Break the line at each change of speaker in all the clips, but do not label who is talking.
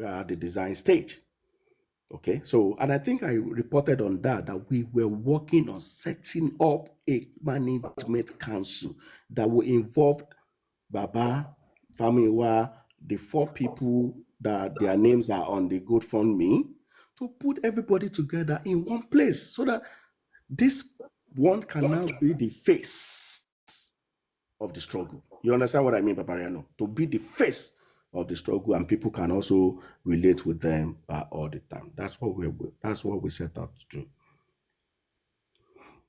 We are at the design stage. Okay, so, and I think I reported on that we were working on setting up a management council that will involve Baba, Famiwa, the four people that their names are on the GoFundMe, to put everybody together in one place so that this one can now be the face of the struggle. You understand what I mean, Papariano? To be the face of the struggle, and people can also relate with them all the time. That's what we set out to do.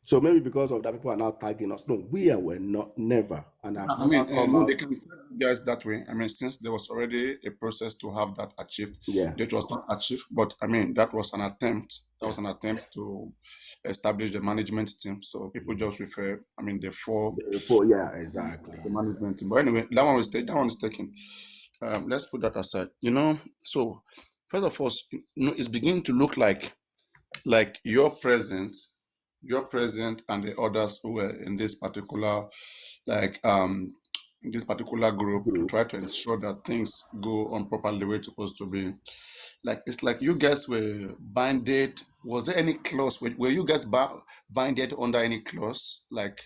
So maybe because of that, people are now tagging us. No, were not never, and I've never come
no,
out.
they can tag you guys that way. Since there was already a process to have that achieved,
Yeah,
it was not achieved, but that was an attempt. That was an attempt to establish the management team. So people just refer, the four,
yeah, exactly.
the management team. But anyway, that one is taken. Let's put that aside. So first of all, it's beginning to look like you're present and the others who were in this particular like in this particular group to try to ensure that things go on properly the way it's supposed to be. Like it's like you guys were binded. Was there any clause? Were you guys binded under any clause? Like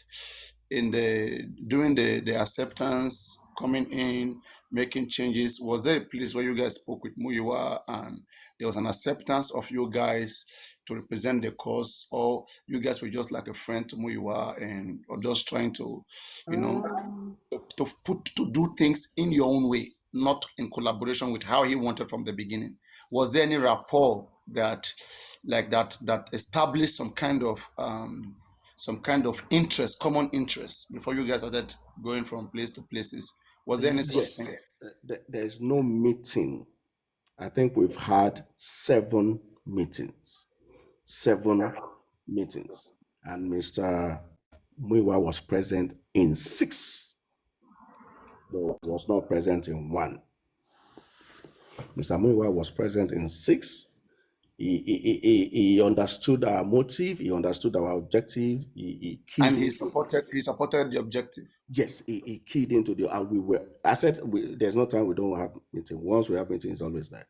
in the doing the acceptance, coming in, making changes. Was there a place where you guys spoke with Muyiwa and there was an acceptance of you guys to represent the cause, or you guys were just like a friend to Muyiwa and or just trying to, you know, to do things in your own way, not in collaboration with how he wanted from the beginning? Was there any rapport that that established some kind of interest, common interest before you guys started going from place to places? Was there any such
Yes,
thing?
there's no meeting. I think we've had 7 meetings. 7 meetings. And Mr. Muiwa was present in 6, but was not present in 1. Mr. Muiwa was present in 6. He understood our motive, he understood our objective, he keyed
And he
into.
supported the objective.
Yes, he keyed into the, and we were, I said, there's no time we don't have meeting. Once we have meeting, it's always there.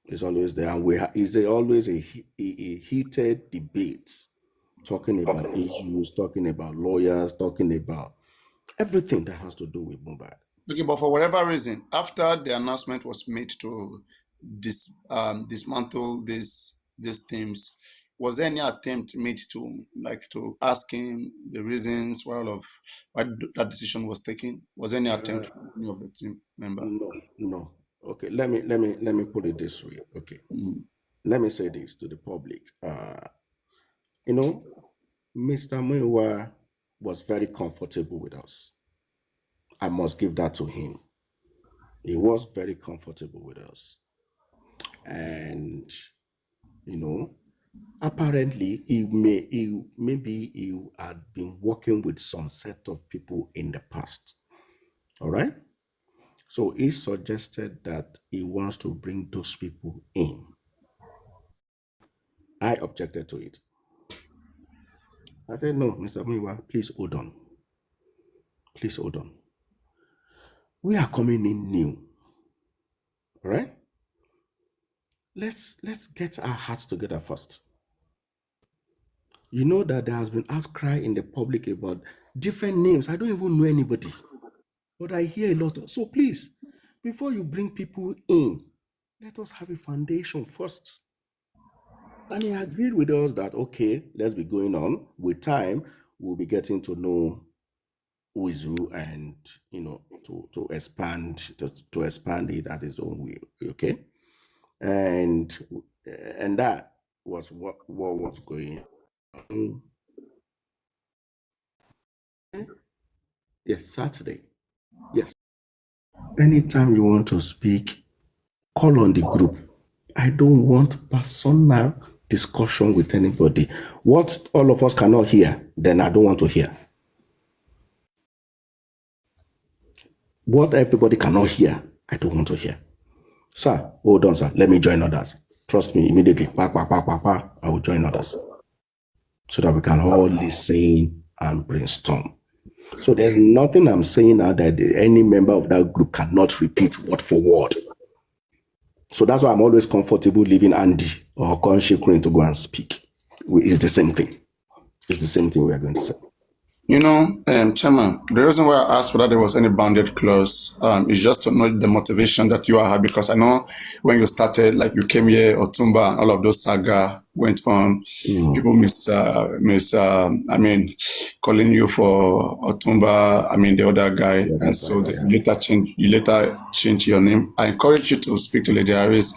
It's always there. And it's always a heated debate, talking about issues, talking about lawyers, talking about everything that has to do with Mohbad.
Okay, but for whatever reason, after the announcement was made to dismantle these themes, was there any attempt made to ask him the reasons why that decision was taken? Was there any attempt from any of the team member?
No. Okay, let me put it this way. Okay, let me say this to the public. Mr. Muiwa was very comfortable with us. I must give that to him. He was very comfortable with us. And apparently maybe he had been working with some set of people in the past. All right. So he suggested that he wants to bring those people in. I objected to it. I said, no, Mr. Muiwa, please hold on. Please hold on. We are coming in new. All right? Let's get our hearts together first. You know that there has been outcry in the public about different names. I don't even know anybody, but I hear a lot of. So please, before you bring people in, let us have a foundation first. And he agreed with us that, okay, let's be going on. With time, we'll be getting to know who is who, and to expand it at his own way. Okay, and that was what was going on. Yes, Saturday. Yes. Anytime you want to speak, call on the group. I don't want personal discussion with anybody. What all of us cannot hear, then I don't want to hear. What everybody cannot hear, I don't want to hear. Sir, hold on, sir. Let me join others. Trust me, immediately. I will join others. So that we can all listen and brainstorm. So there's nothing I'm saying now that any member of that group cannot repeat word for word. So that's why I'm always comfortable leaving Andy or Konshikrin to go and speak. It's the same thing. It's the same thing we are going to say.
Chairman, the reason why I asked whether there was any bounded clause is just to know the motivation that you had, because I know when you started, like you came here, Otumba, and all of those saga went on. People calling you for Otumba, the other guy,
Yeah,
and
that's
so
right.
that
Yeah.
you later changed your name. I encourage you to speak to Lady Harris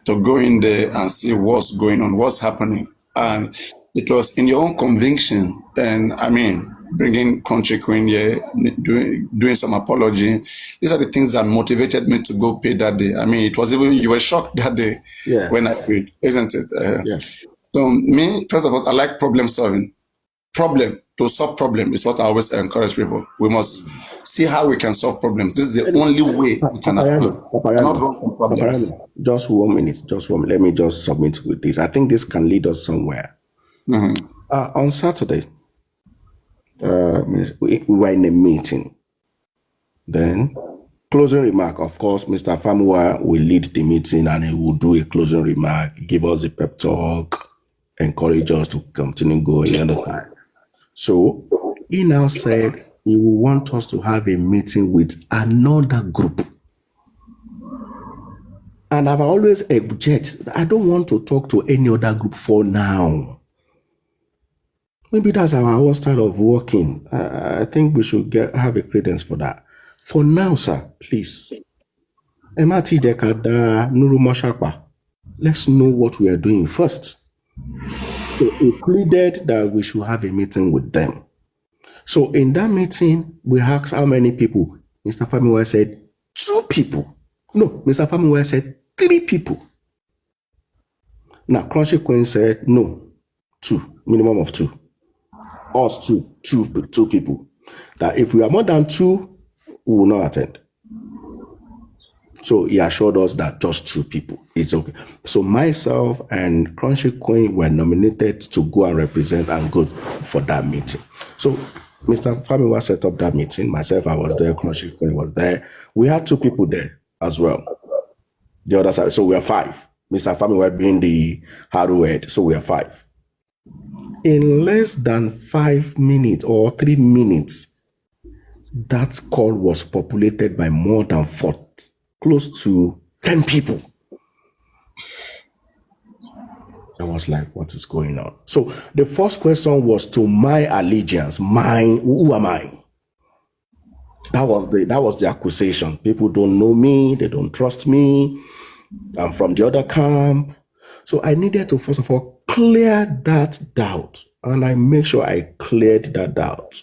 to go in there and see what's going on, what's happening, and it was in your own conviction, and bringing country queen here, doing some apology. These are the things that motivated me to go pay that day. It was even you were shocked that day
Yeah.
when I paid, isn't it?
Yeah.
So me, first of all, I like problem solving. Problem to solve problem is what I always encourage people. We must see how we can solve problems. This is the only way we can advance. We cannot run from problems.
Just 1 minute, just 1 minute. Let me just submit with this. I think this can lead us somewhere. On Saturday, we were in a meeting. Then, closing remark. Of course, Mr. Famua will lead the meeting and he will do a closing remark, give us a pep talk, encourage us to continue going. You understand? So he now said he will want us to have a meeting with another group. And I've always objected. I don't want to talk to any other group for now. Maybe that's our own style of working. I think we should have a credence for that. For now, sir, please. Emati Dekada Nuru Moshakpa. Let's know what we are doing first. So he pleaded that we should have a meeting with them. So in that meeting, we asked how many people. Mr. Famiwa said 2 people. No, Mr. Famiwa said 3 people. Now, Crunchy Queen said no, 2, minimum of 2. Us two people. That if we are more than 2, we will not attend. So he assured us that just 2 people. It's okay. So myself and Crunchy Queen were nominated to go and represent and go for that meeting. So Mr. Famiwa set up that meeting. Myself, I was there. Crunchy Queen was there. We had 2 people there as well. The other side. So we are 5. Mr. Famiwa being the hard head. So we are 5. In less than 5 minutes or 3 minutes, that call was populated by more than 4, close to 10 people. I was like, what is going on? So the first question was to my allegiance. Who am I? That was the accusation. People don't know me, they don't trust me. I'm from the other camp. So I needed to first of all clear that doubt. And I make sure I cleared that doubt.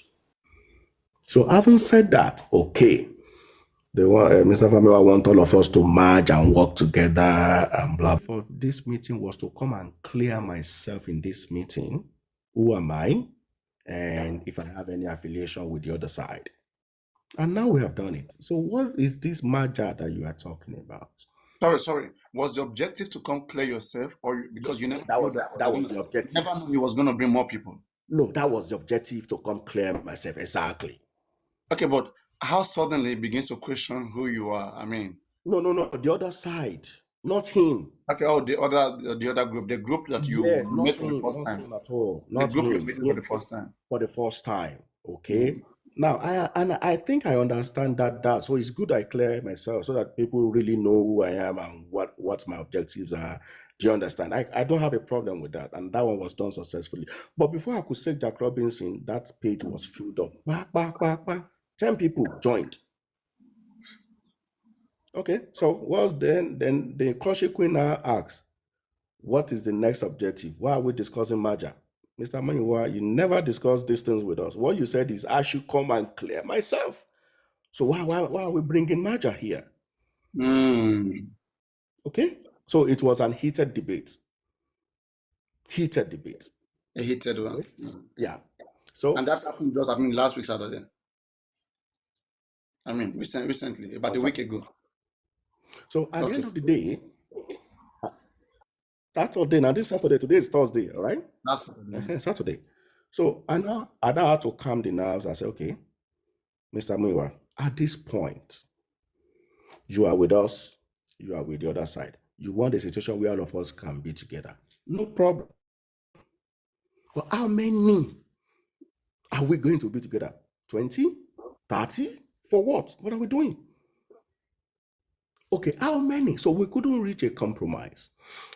So having said that, okay, Mr. Famiwa want all of us to merge and work together and blah. For this meeting was to come and clear myself in this meeting. Who am I? And if I have any affiliation with the other side. And now we have done it. So what is this merger that you are talking about?
Sorry. Was the objective to come clear yourself, because
Yes,
you never
that
knew
was
that
that was the objective.
never knew he was going to bring more people?
No, that was the objective to come clear myself. Exactly.
Okay, but how suddenly it begins to question who you are?
No. The other side, not him.
Okay, oh, the other group, the group that
Yeah,
you met
not
for the
him,
first
not
time,
him at all,
the
not
group you're
him.
meeting for the first time.
For the first time. Okay.
Mhm.
Now I think I understand that. So it's good I clear myself so that people really know who I am and what my objectives are. Do you understand? I don't have a problem with that. And that one was done successfully. But before I could say Jack Robinson, that page was filled up. Bah, bah, bah, bah. 10 people joined. Okay. So what's then the Crunchy Queen now asks, what is the next objective? Why are we discussing merger? Mr. Muyiwa, you never discussed these things with us. What you said is I should come and clear myself. So why are we bringing merger here?
Mm.
Okay? So it was an heated debate. Heated debate.
A heated one.
Okay? Yeah. So
And that happened last week Saturday. Recently, about
on
a week
Saturday.
ago.
So at the
Okay,
end of the day, Saturday, now this Saturday, today is Thursday, all right?
last Saturday.
Saturday. So I now had to calm the nerves. I said, okay, Mr. Muyiwa, at this point, you are with us, you are with the other side. You want a situation where all of us can be together. No problem. But how many are we going to be together? 20? 30? For what? What are we doing? Okay, how many? So we couldn't reach a compromise.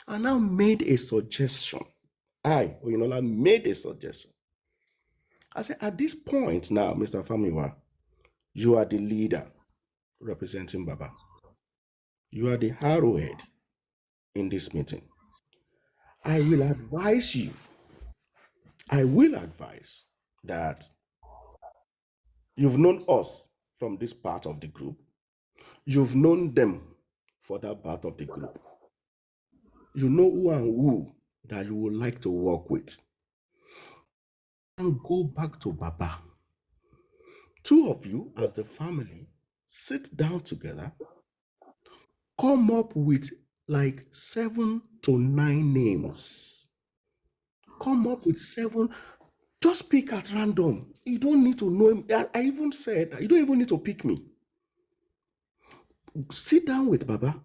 I now made a suggestion. Oyinola, made a suggestion. I said, at this point now, Mr. Famiwa, you are the leader representing Baba. You are the arrowhead in this meeting. I will advise you, I will advise that you've known us from this part of the group. You've known them for that part of the group. You know who and who that you would like to work with. And go back to Baba. Two of you, as the family, sit down together, come up with like 7 to 9 names. Come up with 7. Just pick at random. You don't need to know him. I even said, you don't even need to pick me. Sit down with Baba.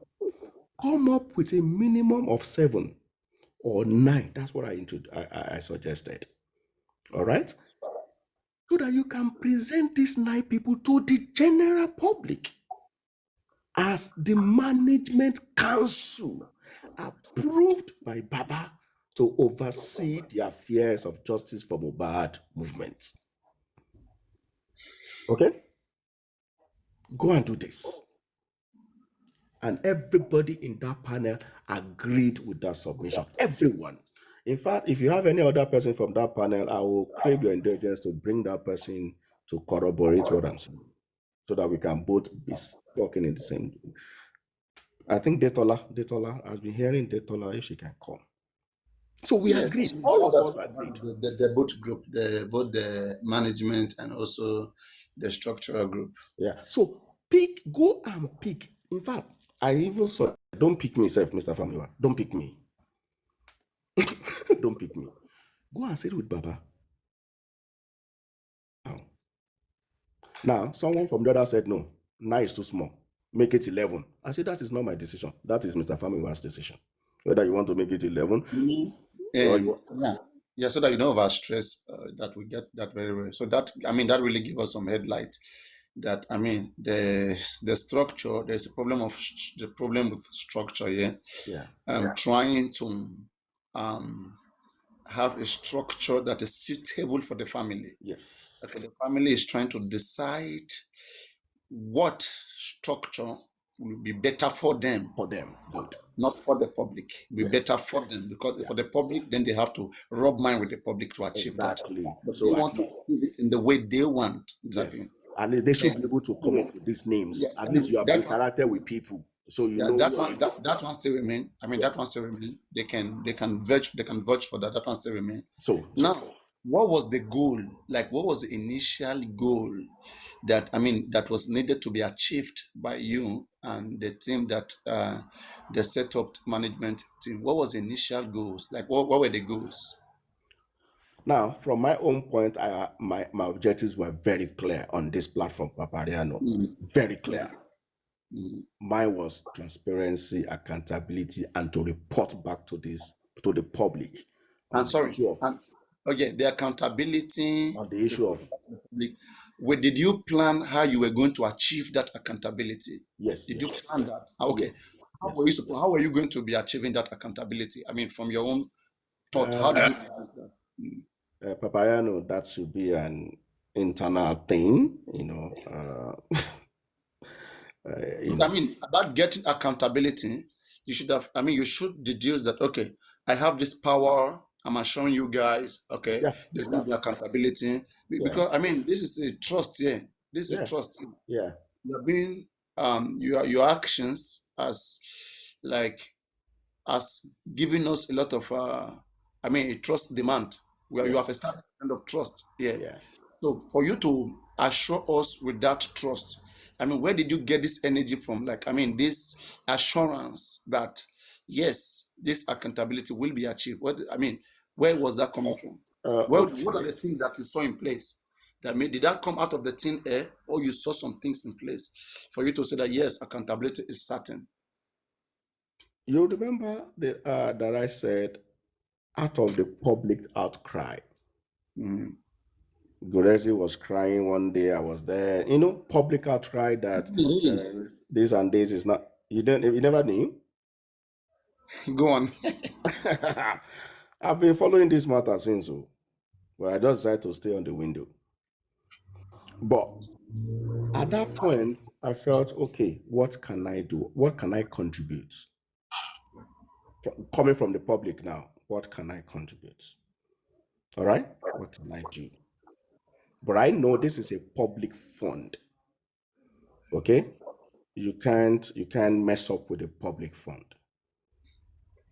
Come up with a minimum of 7 or 9. That's what I suggested. All right? So that you can present these 9 people to the general public as the management council approved by Baba to oversee the affairs of justice for Mohbad movement. Okay? Go and do this. And everybody in that panel agreed with that submission. Everyone. In fact, if you have any other person from that panel, I will crave your indulgence to bring that person to corroborate what I'm saying, so that we can both be talking in the same. I think Detola has been hearing Detola if she can come. So we
Yeah,
agreed.
so
All
just
of us
that
agreed.
the both group, both the management and also the structural group.
Yeah. So go and pick. In fact, I even saw, don't pick me, self, Mr. Famiwa. Don't pick me. Don't pick me. Go and sit with Baba. Now, someone from the other said, no, 9 is too small. Make it 11. I said, that is not my decision. That is Mr. Famiwa's decision. Whether you want to make it 11 or you
Yeah, so that you don't over stress, that we get that very well. So that, I mean, that really give us some headlight. That, I mean, the structure. There's a problem of the problem with structure here.
Yeah.
Trying to have a structure that is suitable for the family.
Yes.
Okay, the family is trying to decide what structure will be better for them,
Good.
not for the public. Be
Yes.
better for them, because for the public, then they have to rub mind with the public to achieve that.
Exactly.
But
So
they
at
want to
least,
achieve it in the way they want. Exactly.
yes. At least they should be able to come up with these names. At least you have interacted with people, so you know.
That one still remain. I mean, that one still remain. They can vouch for that. That one still remain.
So
Now, what was the goal? Like, what was the initial goal that, I mean, that was needed to be achieved by you and the team that the set up management team? What was the initial goals? Like, what were the goals?
now, from my own point, my objectives were very clear on this platform, Papariano. Very clear. Mine was transparency, accountability, and to report back to the public.
And sorry, okay, the accountability
on the issue of
the public. Where did you plan how you were going to achieve that accountability?
yes.
Did you plan that? Okay.
Yes.
How were you going to be achieving that accountability? I mean, from your own thought, how did you do that?
Papariano, that should be an internal thing,
I mean, about getting accountability, you should have, I mean, you should deduce that, okay, I have this power, I'm assuring you guys, okay, there's going to be accountability. Because, I mean, this is a trust here. This is a trust here.
Yeah.
You're being, your actions as giving us a lot of, I mean, a trust demand, where you have established kind of trust here.
Yeah.
So for you to assure us with that trust, I mean, where did you get this energy from? Like, I mean, this assurance that yes, this accountability will be achieved. Where was that coming from? What are the things that you saw in place? Did that come out of the thin air, or you saw some things in place for you to say that yes, accountability is certain?
You remember that I said out of the public outcry,
Mm.
Gurezi was crying one day. I was there. You know, public outcry that
Really?
this and this is not. You never knew.
Go on.
I've been following this matter since, oh, but I just decided to stay on the window. But at that point, I felt, okay, what can I do? What can I contribute? Coming from the public now, what can I contribute? All right, what can I do? But I know this is a public fund. Okay, you can't mess up with a public fund.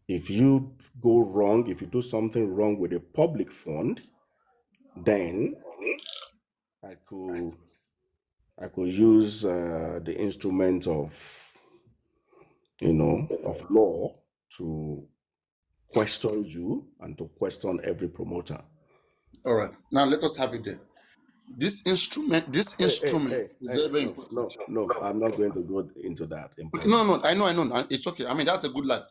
If you go wrong, if you do something wrong with a public fund, then I could I could use the instrument of law to question you and to question every promoter.
All right. Now let us have it there. This
Hey, hey,
instrument
hey,
is
hey,
very, very
no,
important.
no, no, I'm not going to go into that
Okay, no,
employment.
no, I know, it's okay. I mean, that's a good lad.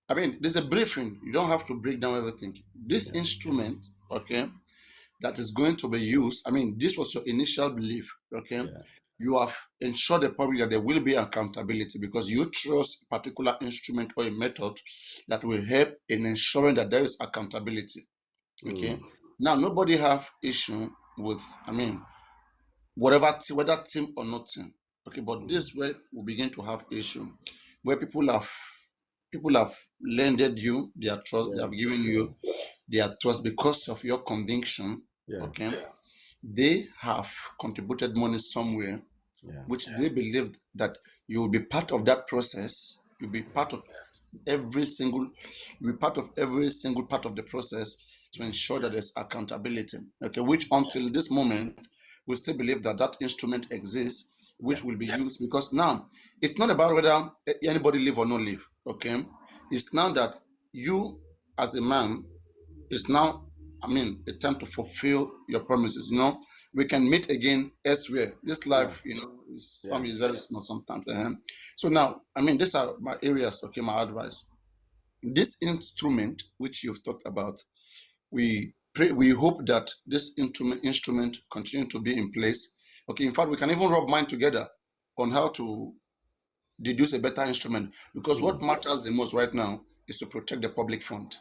I mean, there's a briefing. You don't have to break down everything. This
Yeah,
instrument, okay, that is going to be used. I mean, this was your initial belief, okay.
yeah,
You have ensured the public that there will be accountability because you trust a particular instrument or a method that will help in ensuring that there is accountability. Okay.
mm,
Now, nobody have issue with, I mean, whatever whether team or not team. Okay, but
mm,
this way we begin to have issue where people have lended you their trust, they
yeah,
have given
yeah,
you their trust because of your conviction.
yeah,
Okay, they have contributed money somewhere
yeah,
which they believed that you will be part of that process. You'll be
yeah,
part of every single part of the process to ensure that there's accountability. Okay, which until this moment we still believe that that instrument exists,
yeah,
which will be used because now it's not about whether anybody live or not live. Okay, it's now that you as a man it's now, I mean, a time to fulfill your promises. We can meet again elsewhere. This
yeah,
life, some
yeah,
is very small sometimes. So now, I mean, these are my areas. Okay, my advice. This instrument which you've talked about, we pray, we hope that this instrument continue to be in place. Okay, in fact, we can even rub mind together on how to deduce a better instrument because what
mm,
matters the most right now is to protect the public fund.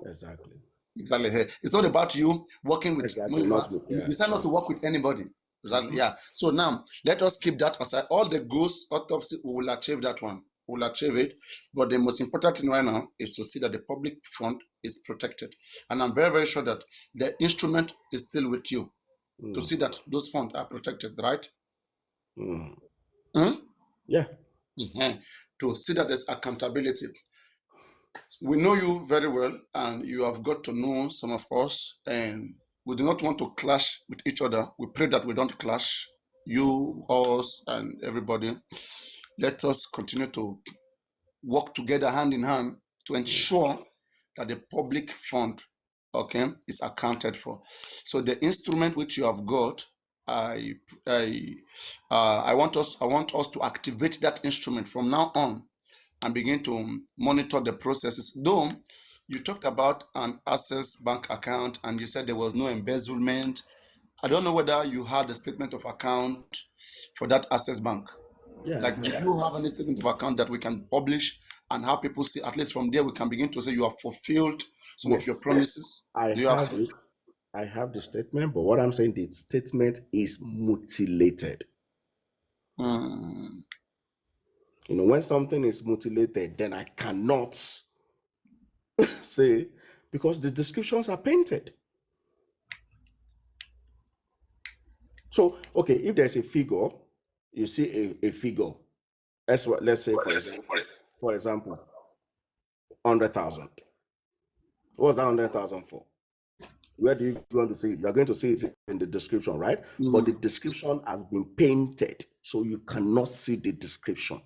exactly,
Exactly. Hey, it's not about you working with
exactly. Not
Muyiwa.
with,
You
yeah,
decide not
not.
to work with anybody. Exactly.
Mhm.
Yeah. So now let us keep that aside. All the ghost autopsy, we will achieve that one. We will achieve it. But the most important thing right now is to see that the public fund is protected. And I'm very, very sure that the instrument is still with you to see
Mm,
that those funds are protected, right?
mm.
Hmm?
Yeah,
Mhm. To see that there's accountability. We know you very well, and you have got to know some of us, and we do not want to clash with each other. We pray that we don't clash, you, us, and everybody. Let us continue to work together hand in hand to
mm,
ensure that the public fund, okay, is accounted for. So the instrument which you have got, I, I, I want us to activate that instrument from now on and begin to monitor the processes. Though you talked about an access bank account and you said there was no embezzlement. I don't know whether you had a statement of account for that access bank.
yeah. I
Like, do
have.
you have any statement of account that we can publish and have people see? At least from there, we can begin to say you have fulfilled some of your
Yes,
promises.
I
Do you have
have
such?
it. I have the statement, but what I'm saying, the statement is mutilated.
Hmm.
When something is mutilated, then I cannot say because the descriptions are painted. So, okay, if there's a figure, you see a figure. Let's say, for example, 100,000. What's that 100,000 for? Where do you want to see it? You're going to see it in the description, right? But the
Hmm.
description has been painted, so you cannot see the description.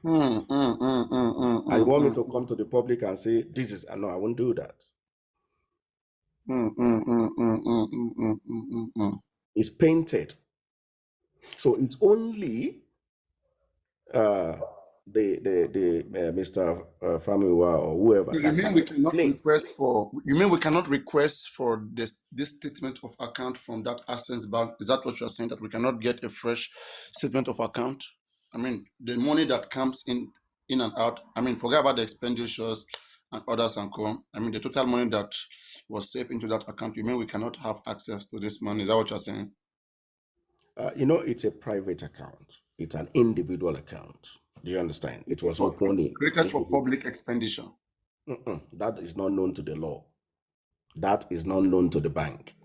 Hmm. Hmm. Hmm. Hmm.
And you
Hmm.
want me
Hmm.
to come to the public and say, this is, no, I won't do that.
Hmm. Hmm. Hmm. Hmm. Hmm. Hmm. Hmm. Hmm.
It's painted. So it's only the Mr. Famiwa or whoever
So you
that
mean
can
we cannot
explain.
request for? You mean we cannot request for this statement of account from that Access Bank? Is that what you're saying? That we cannot get a fresh statement of account? I mean, the money that comes in and out. I mean, forget about the expenditures and others and co. I mean, the total money that was saved into that account. You mean we cannot have access to this money? Is that what you're saying?
It's a private account. It's an individual account. Do you understand? It was
For
opened in
created for
individual.
public expenditure.
That is not known to the law. That is not known to the bank.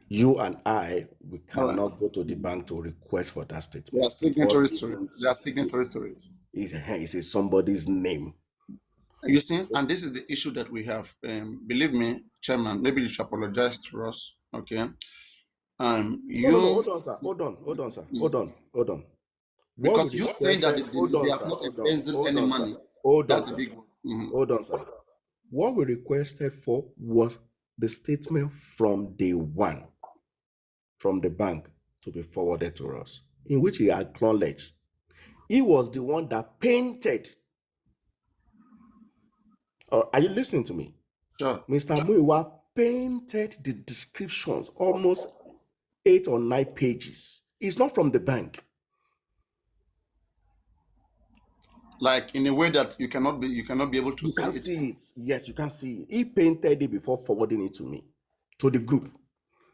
You and I, we
All right.
cannot go to the bank to request for that
They are
statement because
signatories to it. They are signatories to it.
it's somebody's name.
You see, and this is the issue that we have. Believe me, Chairman, maybe you should apologize to us. Okay.
No.
You
Hold on, sir. Hold on, sir. Hold on. What we
because you saying that
requested, hold
they
on,
have
sir.
not
Hold on.
embezzled
Hold
any
on, sir.
money.
Hold on,
That's a
sir.
big one.
Hold on, sir. What we requested for was the statement from day one from the bank to be forwarded to us, in which he acknowledged he was the one that painted. Are you listening to me?
Sure.
Mr. Muyiwa painted the descriptions, almost 8 or 9 pages. It's not from the bank.
Like in a way that you cannot be able to
You
see
can
it.
see it. Yes, you can see it. He painted it before forwarding it to me, to the group.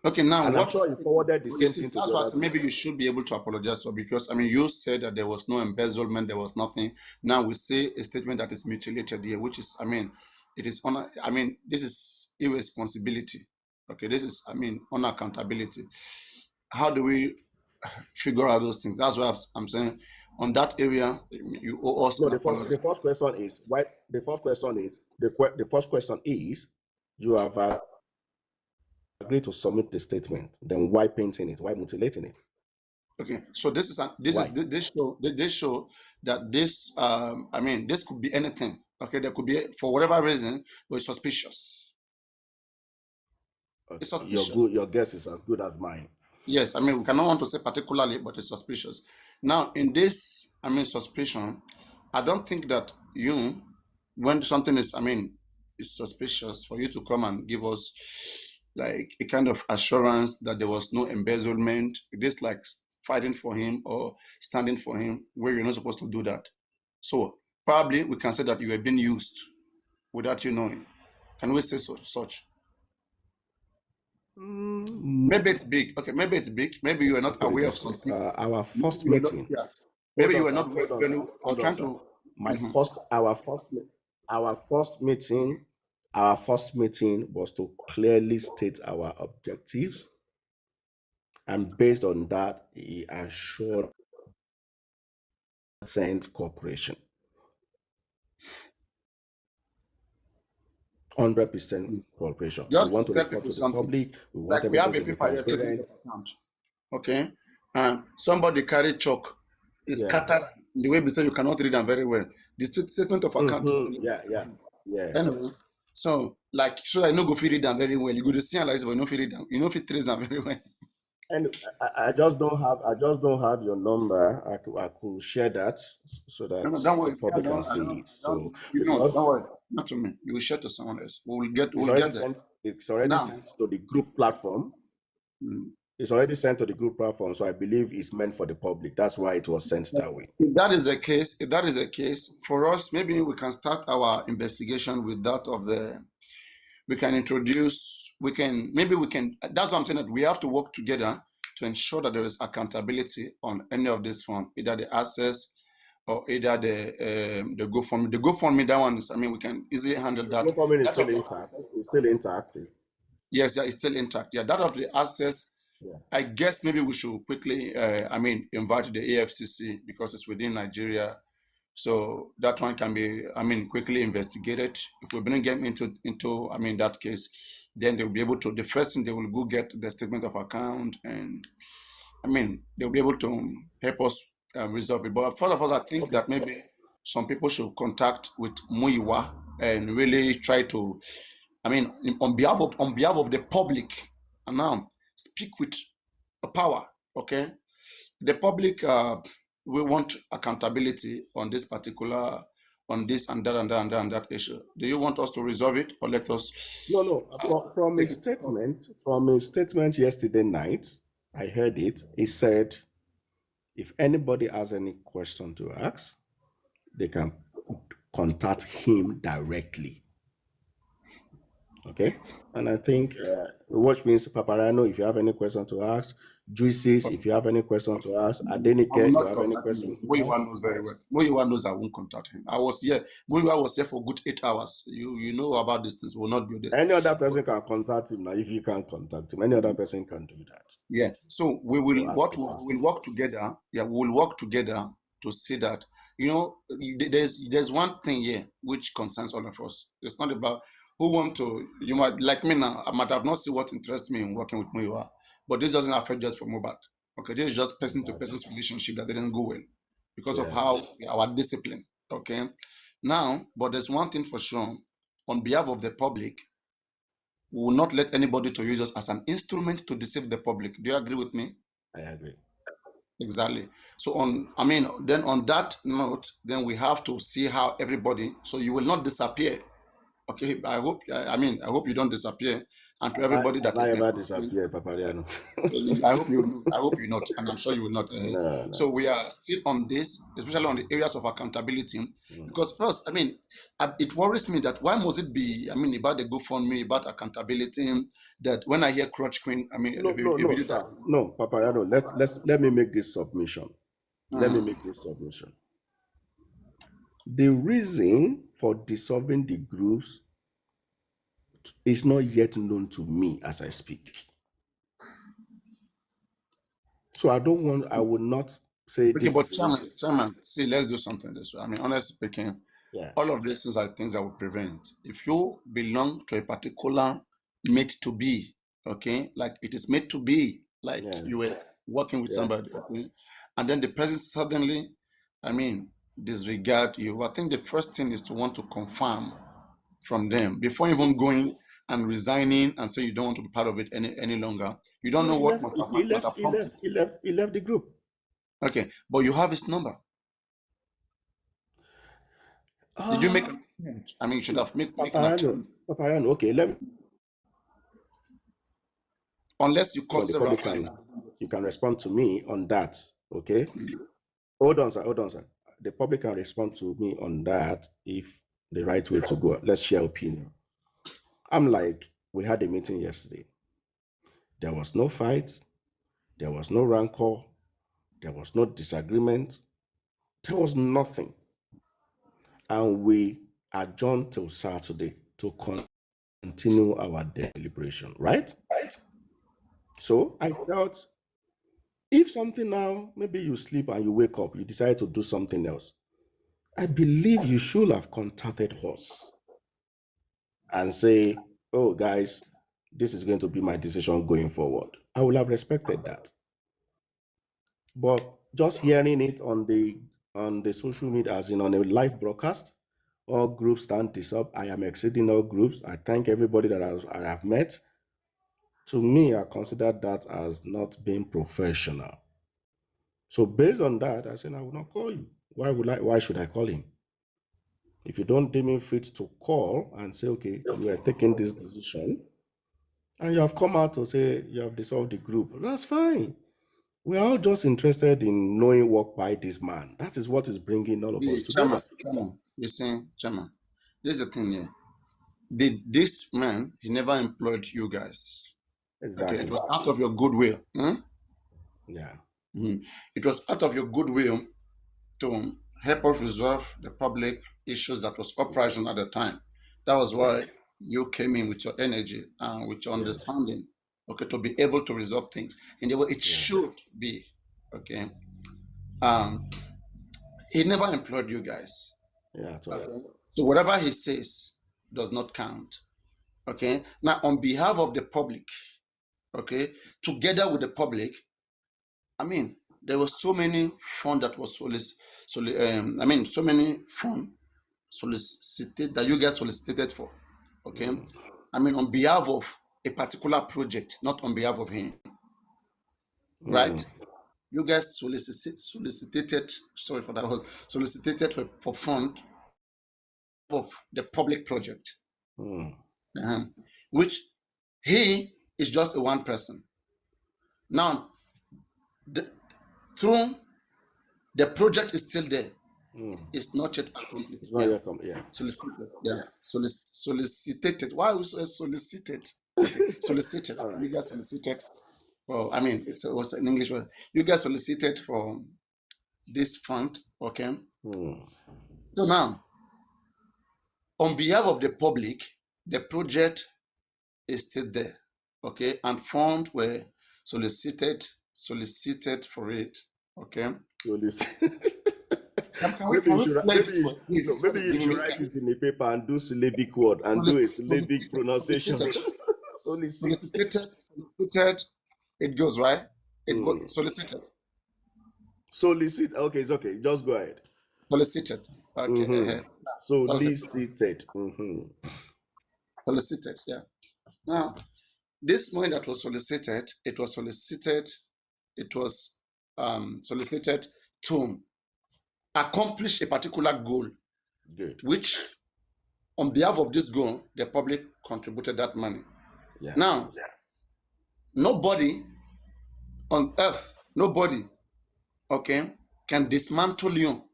Okay, now
And I'm
what
sure he forwarded the
you
same
see,
thing to
that's
the
why I
other
said
group.
maybe you should be able to apologize for because I mean you said that there was no embezzlement, there was nothing. Now we say a statement that is mutilated here, which is I mean, it is on I mean, this is irresponsibility. Okay, this is I mean unaccountability. How do we figure out those things? That's why I'm saying on that area you owe us
No,
an
the
apology.
first question is why. The first question is you have agreed to submit the statement. Then why painting it? Why mutilating it?
Okay, so this is
Why?
this show that this I mean this could be anything. Okay, there could be for whatever reason, but it's suspicious. It's
Okay,
suspicious.
your guess is as good as mine.
Yes, I mean we cannot want to say particularly, but it's suspicious. Now in this, I mean suspicion, I don't think that you, when something is, I mean, is suspicious for you to come and give us like a kind of assurance that there was no embezzlement. It is like fighting for him or standing for him where you're not supposed to do that. So probably we can say that you were being used without you knowing. Can we say such?
Mm,
Maybe it's big. Okay, maybe it's big. Maybe you are
let me
not
put it
aware of
this way.
some things.
Our
Maybe
first
you are not.
meeting.
Yeah. Maybe
Hold on,
you are
sir.
not
Hold on, sir.
very. I'm
Hold on,
trying
sir.
to.
My
Mhm.
first, our first meeting, our first meeting was to clearly state our objectives, and based on that, he assured Saint Corporation, 100% cooperation. We
Just
want
to
to
tell
report
people
to the
something.
public. We want
Like we have
everything
a
to be
paper here, statement of
transparent.
account. Okay, and somebody carry chalk. It's
Yeah.
scattered in the way we say you cannot read them very well. The statement of account.
Yeah. Yes.
Anyway, so like so I no go fit read them very well. You go to see analyze, but you no fit read them. You know fit trace them very well.
And I just don't have your number. I could share that so
No,
that
no, don't
the
worry.
public can see it.
Don't,
So
you know, don't
because
worry. Not to me. You will share to someone else. We'll get there.
it's already
Now,
sent to the group platform.
mm,
It's already sent to the group platform. So I believe it's meant for the public. That's why it was sent that way.
if that is the case, for us, maybe we can start our investigation with that of the. We can introduce. We can maybe we can. That's what I'm saying. That we have to work together to ensure that there is accountability on any of this fund, either the access or either the GoFundMe. The GoFundMe, that one is. I mean, we can easily handle that.
GoFundMe is
That
still
of the
intact.
access.
It's still intact.
Yes, yeah, it's still intact. Yeah, that of the access.
Yeah.
I guess maybe we should quickly, I mean, invite the AFCC because it's within Nigeria. So that one can be, I mean, quickly investigated. If we bring them into, I mean, that case, then they'll be able to, the first thing they will go get the statement of account and, I mean, they'll be able to help us resolve it. But first of all, I think
Okay.
that maybe some people should contact with Muyiwa and really try to, I mean, on behalf of the public, and now speak with power. Okay, the public. we want accountability on this particular, on this and that and that and that and that issue. Do you want us to resolve it, or let
No,
us
no. From a
take it?
statement, yesterday night, I heard it. He said, if anybody has any question to ask, they can contact him directly. Okay. And I think, which means Paparano, if you have any question to ask, Juices, if you have any question to ask,
I will
Adenike, you
not
have any
contact him.
questions to ask.
Muyiwa knows very well. Muyiwa knows I won't contact him. I was here. Muyiwa was here for good 8 hours. You know about these things. We will not be there.
Any other person can contact him now. If you can't contact him, any other person can do that.
Yeah. So we
To
will
ask
what
the
we will
questions.
work together. Yeah, we will work together to see that, there's one thing here which concerns all of us. It's not about who want to. You might like me now. I might have not seen what interests me in working with Muyiwa, but this doesn't affect just for Mohbad. Okay, this is just person to
Exactly.
person's relationship that didn't go well because of
Yeah.
how our discipline. Okay, now, but there's one thing for sure. On behalf of the public, we will not let anybody to use us as an instrument to deceive the public. Do you agree with me?
I agree.
Exactly. So then on that note, then we have to see how everybody. So you will not disappear. Okay. I hope you don't disappear. And to everybody that
Have I
is
ever disappeared, Papariano?
I hope you not, and I'm sure you will not.
No,
So
no.
we are still on this, especially on the areas of accountability,
Mm.
because first, it worries me that why must it be? About the GoFundMe, about accountability. That when I hear Crutch Queen,
No, no,
a
no,
video
sir.
that.
No, Papariano. Let me make this submission. Let me
Hmm.
make this submission. The reason for dissolving the groups is not yet known to me as I speak. So I will not say
Okay,
this is
but
the reason.
chairman, see, let's do something this way. Honestly speaking,
Yeah,
all of these things are things that will prevent. If you belong to a particular made to be, okay, like it is made to be, like
yeah,
you were working with
yeah.
somebody, okay, and then the person suddenly, disregard you. I think the first thing is to want to confirm from them before even going and resigning and say you don't want to be part of it any longer. You don't
No,
know
he
what
left.
must have,
He
must
left.
have
He
prompted.
left. He left. He left. He left the group.
Okay, but you have his number. Did you make
Ah,
an attempt? You should have make an
Papariano.
attempt.
Papariano. Okay, let me.
Unless you
No,
call
the
several
public
times.
can. You can respond to me on that. Okay. Hold on, sir. Hold on, sir. The public can respond to me on that if the right way to go. Let's share opinion. I'm like, we had a meeting yesterday. There was no fight. There was no rancor. There was no disagreement. There was nothing. And we adjourned till Saturday to continue our deliberation, right? So I felt if something now, maybe you sleep and you wake up, you decide to do something else. I believe you should have contacted us and say, oh, guys, this is going to be my decision going forward. I would have respected that. But just hearing it on the social media, as in on a live broadcast, all groups stand this up. I am exceeding all groups. I thank everybody that I have met. To me, I consider that as not being professional. So based on that, I said I will not call you. Why should I call him? If you don't deem me fit to call and say, okay, you are taking this decision, and you have come out to say you have dissolved the group, that's fine. We're all just interested in knowing what by this man. That is what is bringing all of us
The chairman,
together.
you're saying, chairman, this is the thing here. This man, he never employed you guys. Okay, it
Exactly.
was out of your goodwill.
Yeah.
Mhm. It was out of your goodwill to help us resolve the public issues that was uprising at the time. That was
Yeah.
why you came in with your energy and with your
Yes.
understanding, okay, to be able to resolve things in the way it
Yeah.
should be. Okay. Um, he never employed you guys.
Yeah. At all.
Okay. So whatever he says does not count. Okay. Now, on behalf of the public, okay, together with the public, there was so many fund that was so many fund solicited that you guys solicited for. Okay.
Mm.
On behalf of a particular project, not on behalf of him.
Mm.
Right? You guys solicited, sorry for that, solicited for fund of the public project, uh-huh, which he is just a one person. Now, through the project is still there. It's not yet accomplished.
It's not yet yeah.
Solicited. Yeah. Solicited. Why we say solicited? Okay. Solicited. Right. You guys solicited. Well, I mean, it was an English word. You guys solicited for this fund. Okay. So now, on behalf of the public, the project is still there. Okay. And funds were solicited for it. Okay.
Maybe you should write it in a paper and do syllabic word and do a syllabic pronunciation.
Solicited, it goes, right? It goes solicited.
Solicit, okay, it's okay. Just go ahead.
Solicited. Okay.
Solicited.
Solicited, yeah. Now, this money that was solicited, it was solicited to accomplish a particular goal. Good. Which, on behalf of this goal, the public contributed that money. Yeah. Now, nobody on earth, okay, can dismantle you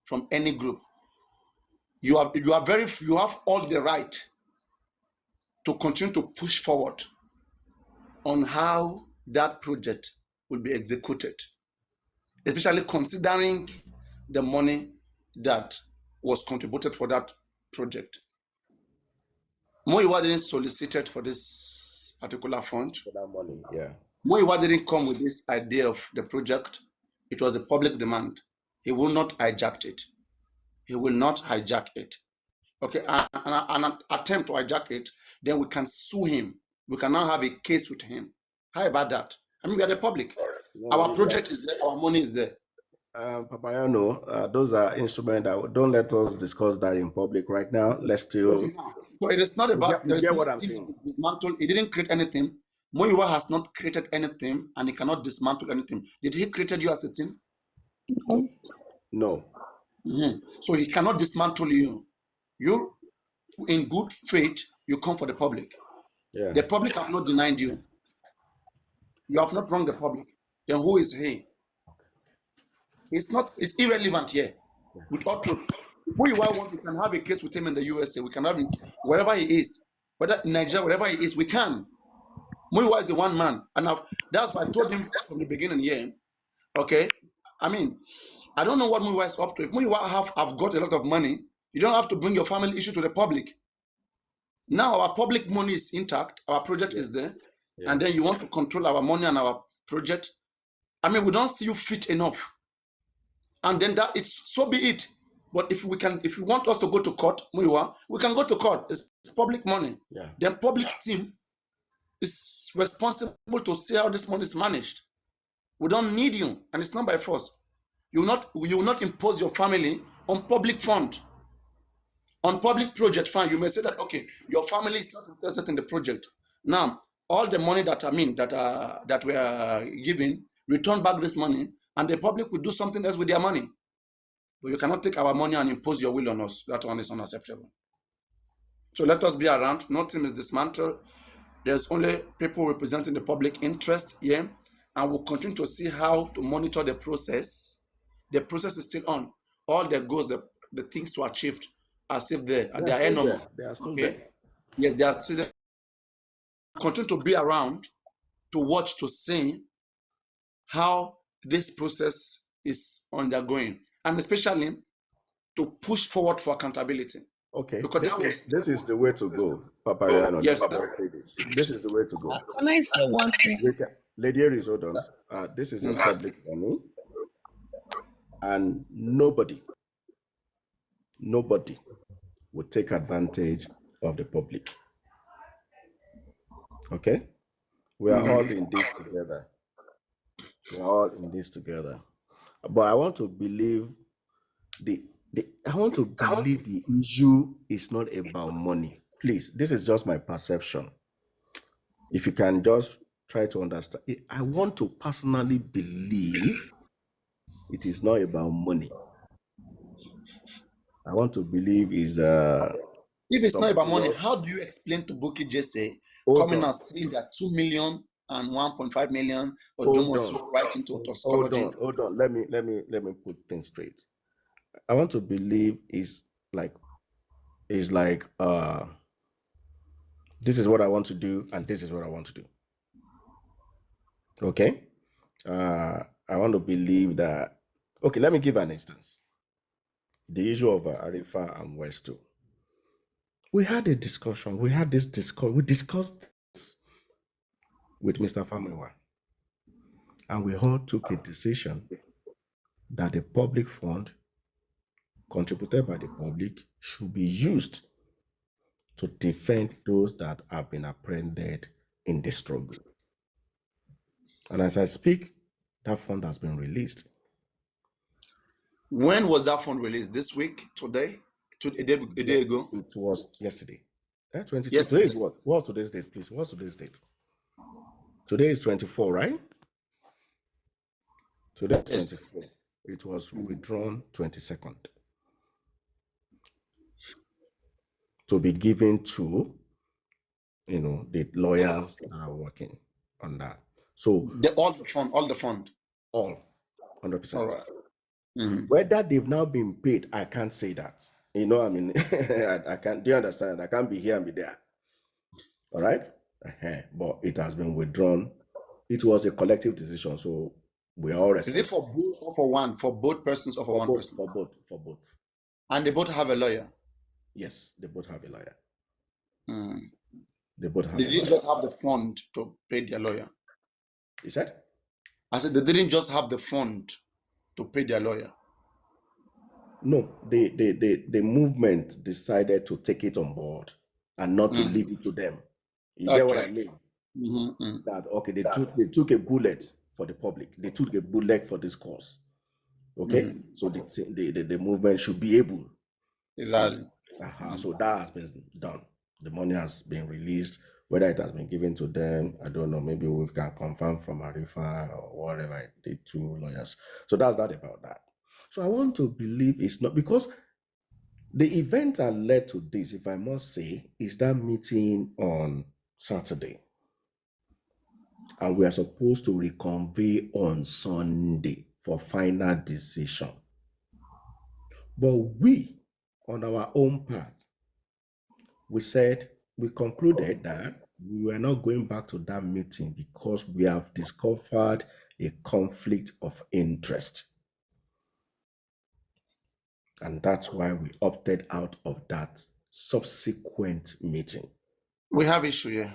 from any group. You have all the right to continue to push forward on how that project will be executed, especially considering the money that was contributed for that project. Muyiwa didn't solicit for this particular fund.
For that money, yeah.
Muyiwa didn't come with this idea of the project. It was a public demand. He will not hijack it. He will not hijack it. Okay, an attempt to hijack it, then we can sue him. We can now have a case with him. How about that? I mean, we are the public. Our project is there. Our money is there.
Papariano, those are instruments that don't let us discuss that in public right now. Let's still.
Okay, so it is not about.
You get what I'm saying?
Dismantle. He didn't create anything. Muyiwa has not created anything, and he cannot dismantle anything. Did he create you as a team?
No.
So he cannot dismantle you. You, in good faith, you come for the public. Yeah. The public have not denied you. You have not wronged the public. Then who is he? It's irrelevant here. With all truth. Who you want, we can have a case with him in the USA. We can have him wherever he is. Whether in Nigeria, wherever he is, we can. Muyiwa is the one man. And that's why I told him from the beginning here. Okay? I mean, I don't know what Muyiwa is up to. If Muyiwa have got a lot of money, you don't have to bring your family issue to the public. Now our public money is intact. Our project is there. Yeah. And then you want to control our money and our project. I mean, we don't see you fit enough. And then that it's so be it. But if you want us to go to court, Muyiwa, we can go to court. It's public money. Yeah. Then public team is responsible to see how this money is managed. We don't need you, and it's not by force. You will not impose your family on public fund. On public project fund, you may say that okay, your family is not interested in the project. Now, all the money that we are giving, return back this money, and the public will do something else with their money. But you cannot take our money and impose your will on us. That one is unacceptable. So let us be around. Nothing is dismantled. There's only people representing the public interest here, and we'll continue to see how to monitor the process. The process is still on. All the goals, the things to achieve are still there. They are enormous.
They are still there.
Yes, they are still there. Continue to be around to watch, to see how this process is undergoing, and especially to push forward for accountability.
Okay, because this is the way to go, Papariano.
Yes,
this is the way to go.
Can I say one thing?
Lady Aries, hold on. This is in public money, and nobody would take advantage of the public. Okay, we are all in this together. We are all in this together. But I want to believe the issue is not about money. Please, this is just my perception. If you can just try to understand. I want to personally believe it is not about money. I want to believe is
If it's not about
somebody
money,
else.
how do you explain to Bukky Jesse
Hold
coming
on,
and saying that 2 million and 1.5 million
hold on,
Ojomoso writing to
hold
toxicology?
on, hold on. Let me put things straight. I want to believe like is like this is what I want to do and this is what I want to do. Okay. I want to believe that. Okay, let me give an instance. The issue of Arifa and Westo. We had a discussion. We had this discuss. We discussed this with Mr. Muyiwa, and we all took a decision that the public fund contributed by the public should be used to defend those that have been apprehended in the struggle. And as I speak, that fund has been released.
When was that fund released? This week? Today? A day ago?
It was yesterday. 22. Today
Yesterday.
is what? What's today's date, please? What's today's date? Today is 24, right? Today is
Yes.
24. It was withdrawn 22nd to be given to, the lawyers that are working on that. So
All the fund.
all,
All
100%.
right. Mhm.
Whether they've now been paid, I can't say that. I mean, I can't, do you understand? I can't be here and be there. All right? But it has been withdrawn. It was a collective decision, so we are all
Is it
responsible.
for both or for one? For both persons or for
For
one
both,
person?
for both, for both.
And they both have a lawyer.
Yes, they both have a lawyer.
Mm.
They both have
They
a
didn't
lawyer.
just have the fund to pay their lawyer.
You said?
I said they didn't just have the fund to pay their lawyer.
No, the movement decided to take it on board and not to leave it to them. You get what I
Okay.
mean?
Mm-hmm.
That okay, they took a bullet for the public. They took a bullet for this cause. Okay,
Mm-hmm.
so the movement should be able.
Exactly.
So that has been done. The money has been released. Whether it has been given to them, I don't know. Maybe we can confirm from Arifa or whatever, the two lawyers. So that's that about that. So I want to believe it's not because the event that led to this, if I must say, is that meeting on Saturday. And we are supposed to reconvene on Sunday for final decision. But we, on our own part, we concluded that we were not going back to that meeting because we have discovered a conflict of interest. And that's why we opted out of that subsequent meeting.
We have issue here.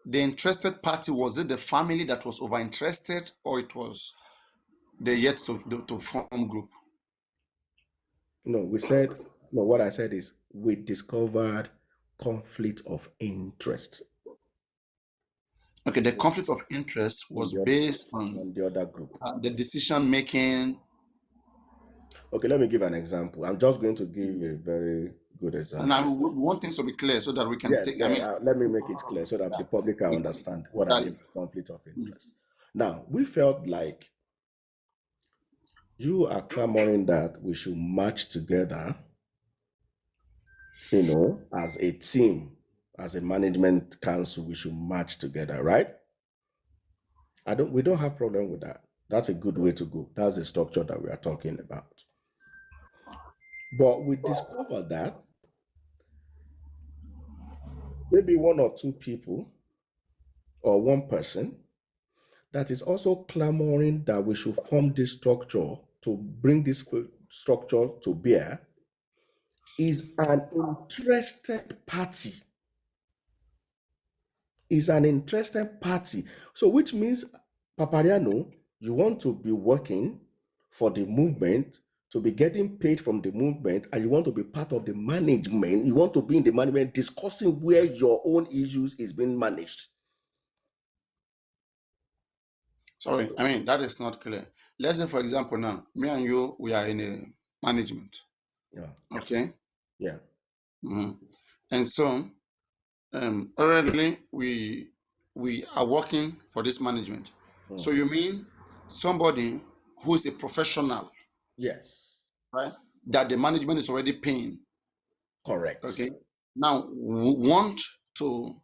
The interested party, was it the family that was over interested, or it was the yet to form group?
No, what I said is we discovered conflict of interest
Okay, the conflict of interest
on
was
the other,
based on
on the other group.
the decision making.
Okay, let me give an example. I'm just going to give a very good
And
example.
we want things to be clear so that we can
Yeah,
take. I
yeah.
mean,
Let me make it clear so that the public can understand what I mean
exactly.
by conflict of interest. Now, we felt like you are clamoring that we should march together, as a team, as a management council, we should march together, right? We don't have problem with that. That's a good way to go. That's the structure that we are talking about. But we discovered that maybe one or two people or one person that is also clamoring that we should form this structure to bring this structure to bear is an interested party. Is an interested party. So, which means, Papariano, you want to be working for the movement, to be getting paid from the movement, and you want to be part of the management. You want to be in the management discussing where your own issues is being managed.
Sorry, I mean that is not clear. Let's say, for example, now me and you, we are in a management.
Yeah.
Okay.
Yeah.
Mhm. And so, already we we are working for this management. So
Mm.
you mean somebody who is a professional,
Yes,
right? That the management is already paying.
correct.
Okay. Now want to,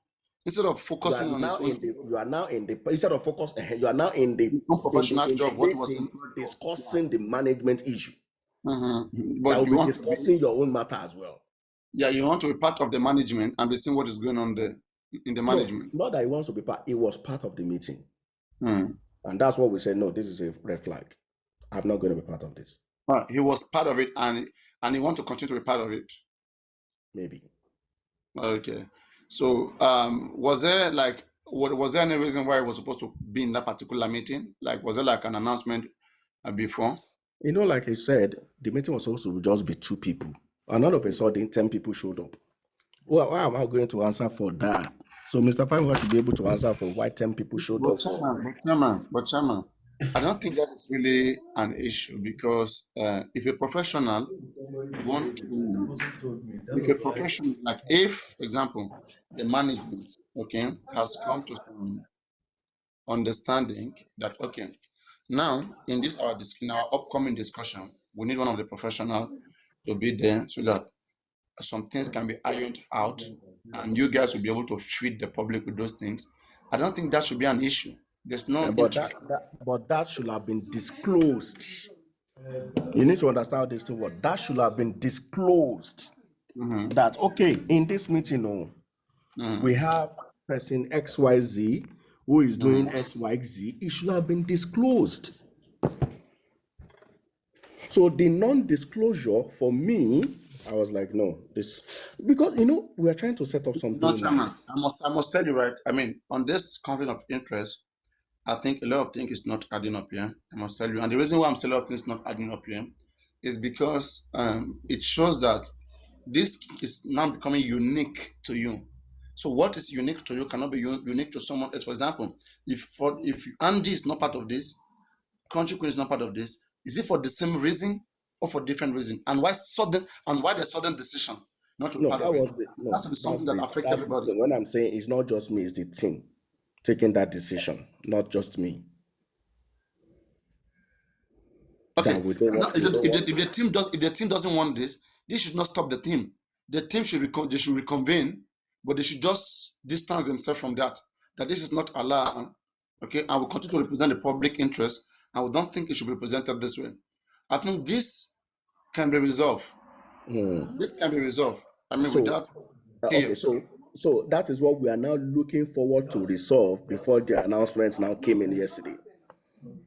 instead of
You are
focusing on
now
his own,
in the you are now in the instead of focus, you are now in
his own professional
the
job, what he was
meeting
employed for. Yeah.
discussing the management issue. That
But
will
you
be
want to be,
discussing your own matter as well.
yeah, you want to be part of the management and be seeing what is going on there in the
No,
management.
not that he wants to be part. It was part of the meeting,
Hmm.
and that's what we said. No, this is a red flag. I'm not going to be part of this.
He was part of it, and he want to continue to be part of it.
Maybe.
Okay. So, was there like, was there any reason why he was supposed to be in that particular meeting? Like, was there like an announcement before?
Like I said, the meeting was supposed to just be two people, and all of a sudden, 10 people showed up. Well, why am I going to answer for that? So Mr. Fine should be able to answer for why 10 people showed
But
up for.
chairman, but chairman, I don't think that is really an issue because if a professional want to, if a professional, like if, for example, the management, okay, has come to some understanding that, okay, now in this in our upcoming discussion, we need one of the professional to be there so that some things can be ironed out and you guys will be able to feed the public with those things. I don't think that should be an issue. There's no
But
interest.
that should have been disclosed. You need to understand this thing. What that should have been disclosed.
Mhm,
That okay, in this meeting, oh, we
mhm,
have person XYZ who is doing
mhm.
XYZ. It should have been disclosed. So the non-disclosure for me, I was like, no, this because we are trying to set up
No,
something
Chairman,
nice.
I must tell you, right? I mean, on this conflict of interest, I think a lot of things is not adding up here. I must tell you, and the reason why I'm saying a lot of things not adding up here is because it shows that this is now becoming unique to you. So what is unique to you cannot be unique to someone else. For example, if Andy is not part of this, Country Queen is not part of this, is it for the same reason or for different reason? And why the sudden decision not to be
No,
part of it?
no,
That's to be something that affects
that's the
everybody.
thing. When I'm saying it's not just me, it's the team taking that decision, not just me.
Okay.
That
Now,
we don't want.
if the team doesn't want this should not stop the team. The team should they should reconvene, but they should just distance themselves from that. That this is not allowed. Okay, and we continue to represent the public interest, and we don't think it should be presented this way. I think this can be resolved.
Hmm.
This can be resolved. I mean,
So,
without
okay,
chaos.
so that is what we are now looking forward to resolve before the announcements now came in yesterday.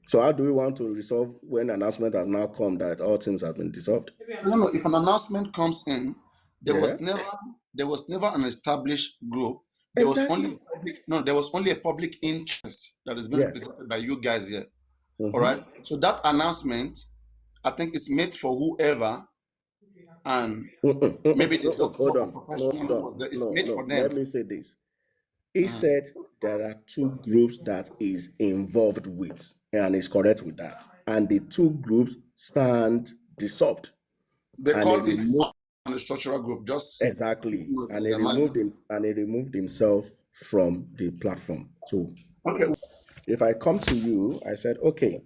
So, how do we want to resolve when announcement has now come that all things have been dissolved?
No, no. If an announcement comes in, there
Yeah,
was never there was never an established group. There was only
exactly.
there was only a public interest that is being
Yes.
represented by you guys here. All
Mm-hmm.
right. So that announcement, I think, is made for whoever, and
Mm-mm, mm-mm,
maybe the
mm-mm.
doctor
Hold
or
on.
professional
Hold
who
on.
was there. It's
No,
made
no.
for
Let
them.
me say this. He said there are two groups that is involved with, and is correct with that. And the two groups stand dissolved.
They
And he
called it
removed
a structural group. Just
exactly, and he
the management.
removed himself from the platform. So
Okay.
if I come to you, I said, okay,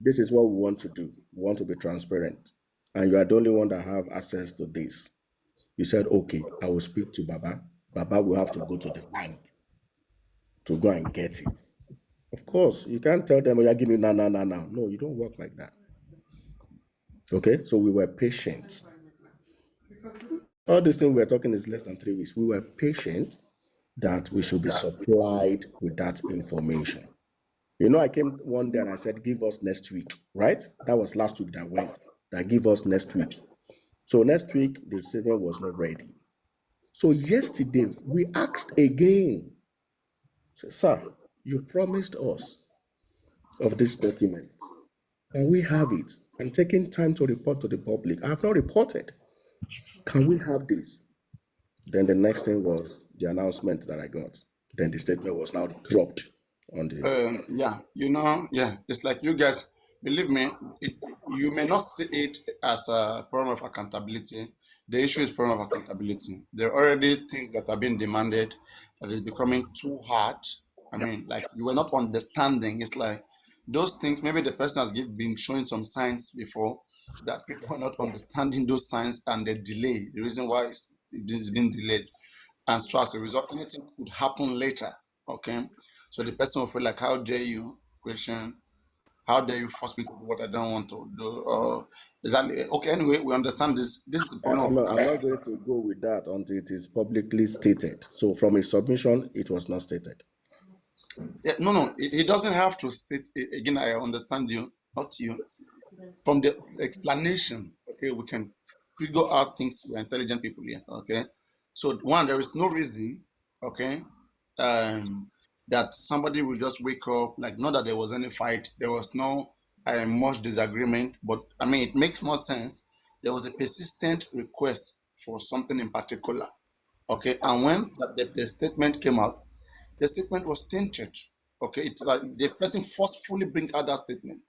this is what we want to do. We want to be transparent. And you are the only one that have access to this. You said, okay, I will speak to Baba. Baba will have to go to the bank to go and get it. Of course, you can't tell them, oh, yeah, give me now, now, now, now. No, you don't work like that. Okay, so we were patient. All this thing we're talking is less than 3 weeks. We were patient that we should be supplied with that information. I came one day and I said, give us next week, right? That was last week that went, that give us next week. So next week, the statement was not ready. So yesterday, we asked again, sir, you promised us of this document. Can we have it? And taking time to report to the public. I have not reported. Can we have this? Then the next thing was the announcement that I got. Then the statement was now dropped on the.
Yeah, yeah, it's like you guys, believe me, you may not see it as a problem of accountability. The issue is problem of accountability. There are already things that are being demanded that is becoming too hard. I mean, like you were not understanding. It's like those things. Maybe the person has been showing some signs before that people are not understanding those signs, and they delay. The reason why it's been delayed, and so as a result, anything could happen later. Okay, so the person will feel like, how dare you question? How dare you force me to do what I don't want to do? Exactly. Okay. Anyway, we understand this. This is the problem
I'm
of
not, I'm not going to go with that until it is publicly stated. So from his submission, it was not stated.
yeah, no, no. He doesn't have to state it. Again. I understand you, not you. From the explanation, okay, we can figure out things. We're intelligent people here, okay. So one, there is no reason, okay, that somebody will just wake up like not that there was any fight, there was no much disagreement, but I mean it makes more sense. There was a persistent request for something in particular, okay, and when the statement came out, the statement was tainted, okay. It's like the person forcefully bring out that statement.